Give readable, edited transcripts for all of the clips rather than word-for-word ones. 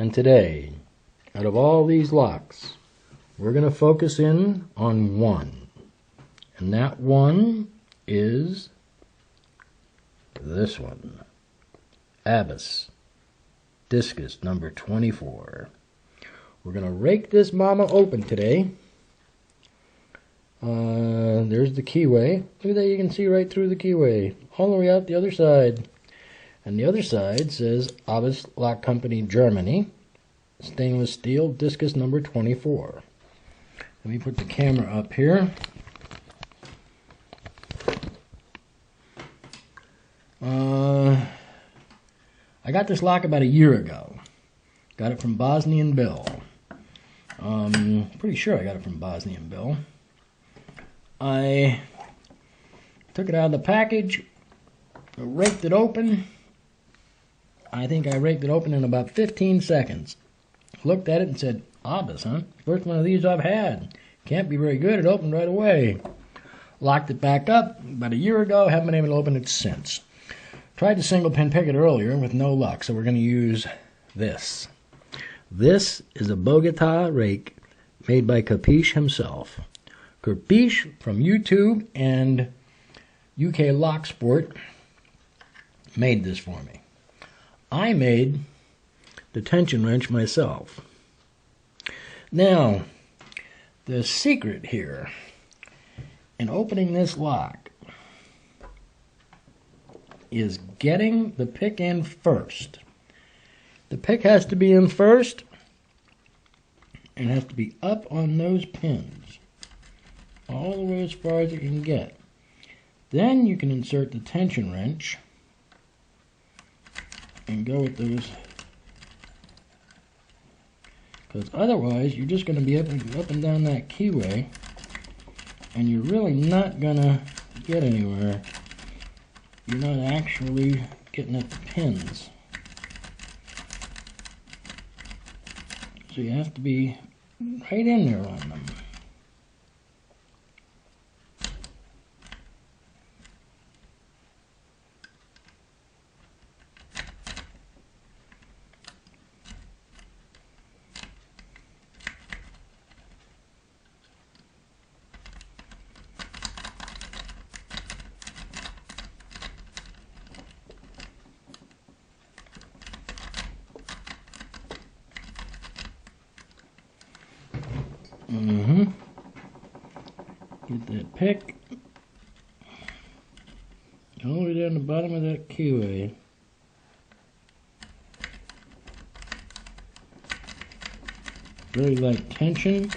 And today, out of all these locks, we're going to focus in on one. And that one is this one. Abyss Diskus number 24. We're going to rake this mama open today. There's the keyway. Look at that, you can see right through the keyway, all the way out the other side. And the other side says Abyss Lock Company, Germany, stainless steel, Diskus number 24. Let me put the camera up here. I got this lock about a year ago. Got it from Bosnian Bill. Pretty sure I got it from Bosnian Bill. I took it out of the package, raked it open. I think I raked it open in about 15 seconds. Looked at it and said, Abyss, huh? First one of these I've had. Can't be very good. It opened right away. Locked it back up about a year ago. Haven't been able to open it since. Tried to single pin pick it earlier with no luck, so we're going to use this. This is a Bogota rake made by Kerpeesh himself. Kerpeesh from YouTube and UK Lock Sport made this for me. I made the tension wrench myself. Now, the secret here in opening this lock is getting the pick in first. The pick has to be in first and has to be up on those pins all the way as far as it can get. Then you can insert the tension wrench and go with those, because otherwise you're just going to be up and down that keyway and you're really not going to get anywhere. You're not actually getting at the pins. So you have to be right in there on them. Get that pick all the way down the bottom of that keyway. Very light tension.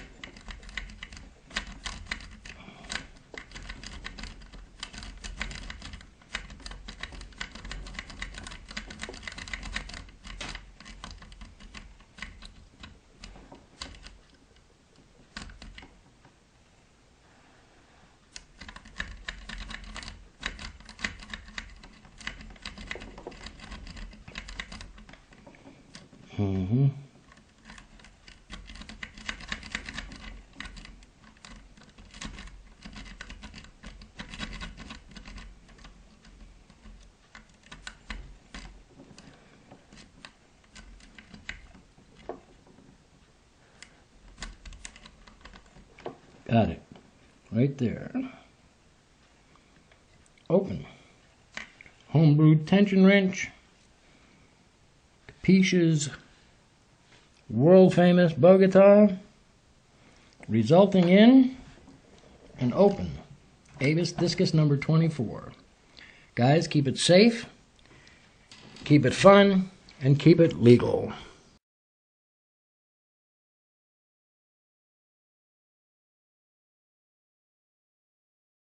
Got it. Right there. Open. Homebrewed tension wrench. Kerpeesh's world famous Bogota, resulting in an open Abyss Diskus number 24. Guys, keep it safe, keep it fun, and keep it legal.